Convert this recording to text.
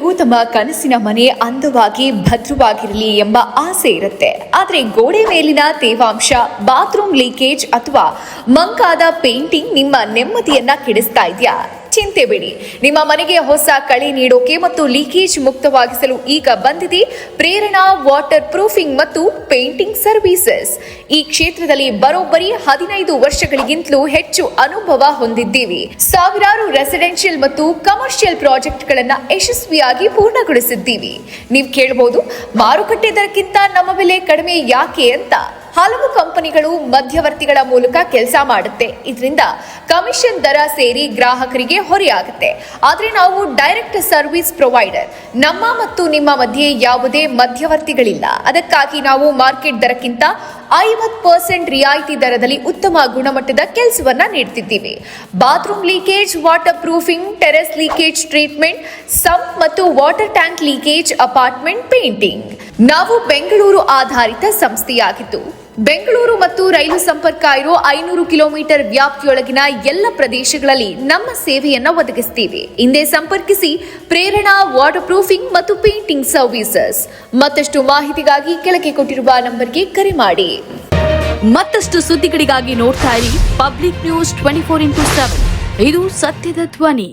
ಪ್ರತಿಯೊಬ್ಬರಿಗೂ ತಮ್ಮ ಕನಸಿನ ಮನೆ ಅಂದವಾಗಿ ಭದ್ರವಾಗಿರಲಿ ಎಂಬ ಆಸೆ ಇರುತ್ತೆ. ಆದರೆ ಗೋಡೆ ಮೇಲಿನ ತೇವಾಂಶ, ಬಾತ್ರೂಮ್ ಲೀಕೇಜ್ ಅಥವಾ ಮಂಕಾದ ಪೇಂಟಿಂಗ್ ನಿಮ್ಮ ನೆಮ್ಮದಿಯನ್ನ ಕೆಡಿಸ್ತಾ ಇದೆಯಾ? ಚಿಂತೆ ಬಿಡಿ, ನಿಮ್ಮ ಮನೆಗೆ ಹೊಸ ಕಳೆ ನೀಡೋಕೆ ಮತ್ತು ಲೀಕೇಜ್ ಮುಕ್ತವಾಗಿಸಲು ಈಗ ಬಂದಿದೆ ಪ್ರೇರಣಾ ವಾಟರ್ ಪ್ರೂಫಿಂಗ್ ಮತ್ತು ಪೇಂಟಿಂಗ್ ಸರ್ವಿಸಸ್. ಈ ಕ್ಷೇತ್ರದಲ್ಲಿ ಬರೋಬ್ಬರಿ 15 ವರ್ಷಗಳಿಗಿಂತಲೂ ಹೆಚ್ಚು ಅನುಭವ ಹೊಂದಿದ್ದೀವಿ. ಸಾವಿರಾರು ರೆಸಿಡೆನ್ಷಿಯಲ್ ಮತ್ತು ಕಮರ್ಷಿಯಲ್ ಪ್ರಾಜೆಕ್ಟ್ಗಳನ್ನ ಯಶಸ್ವಿಯಾಗಿ ಪೂರ್ಣಗೊಳಿಸಿದ್ದೀವಿ. ನೀವು ಕೇಳಬಹುದು, ಮಾರುಕಟ್ಟೆ ದರಕ್ಕಿಂತ ನಮ್ಮ ಬೆಲೆ ಕಡಿಮೆ ಯಾಕೆ ಅಂತ. ಹಲವು ಕಂಪನಿಗಳು ಮಧ್ಯವರ್ತಿಗಳ ಮೂಲಕ ಕೆಲಸ ಮಾಡುತ್ತೆ. ಇದರಿಂದ ಕಮಿಷನ್ ದರ ಸೇರಿ ಗ್ರಾಹಕರಿಗೆ ಹೊರೆಯಾಗುತ್ತೆ. ಆದರೆ ನಾವು ಡೈರೆಕ್ಟ್ ಸರ್ವಿಸ್ ಪ್ರೊವೈಡರ್. ನಮ್ಮ ಮತ್ತು ನಿಮ್ಮ ಮಧ್ಯೆ ಯಾವುದೇ ಮಧ್ಯವರ್ತಿಗಳಿಲ್ಲ. ಅದಕ್ಕಾಗಿ ನಾವು ಮಾರ್ಕೆಟ್ ದರಕ್ಕಿಂತ 50% ರಿಯಾಯಿತಿ ದರದಲ್ಲಿ ಉತ್ತಮ ಗುಣಮಟ್ಟದ ಕೆಲಸವನ್ನ ನೀಡುತ್ತಿದ್ದೀವಿ. Bathroom leakage, water proofing, terrace leakage treatment, sump ಮತ್ತು water tank leakage, apartment painting. ನಾವು ಬೆಂಗಳೂರು ಆಧಾರಿತ ಸಂಸ್ಥೆಯಾಗಿದ್ದು ಬೆಂಗಳೂರು ಮತ್ತು ರೈಲು ಸಂಪರ್ಕ ಇರೋ 500 ಕಿಲೋಮೀಟರ್ ವ್ಯಾಪ್ತಿಯೊಳಗಿನ ಎಲ್ಲ ಪ್ರದೇಶಗಳಲ್ಲಿ ನಮ್ಮ ಸೇವೆಯನ್ನ ಒದಗಿಸ್ತೀವಿ. ಹಿಂದೆ ಸಂಪರ್ಕಿಸಿ ಪ್ರೇರಣಾ ವಾಟರ್ ಪ್ರೂಫಿಂಗ್ ಮತ್ತು ಪೇಂಟಿಂಗ್ ಸರ್ವಿಸಸ್. ಮತ್ತಷ್ಟು ಮಾಹಿತಿಗಾಗಿ ಕೆಳಗೆ ಕೊಟ್ಟಿರುವ ನಂಬರ್ಗೆ ಕರೆ ಮಾಡಿ. ಮತ್ತಷ್ಟು ಸುದ್ದಿಗಳಿಗಾಗಿ ನೋಡ್ತಾ ಇರಿ ಪಬ್ಲಿಕ್ ನ್ಯೂಸ್ 24x7. ಇದು ಸತ್ಯದ ಧ್ವನಿ.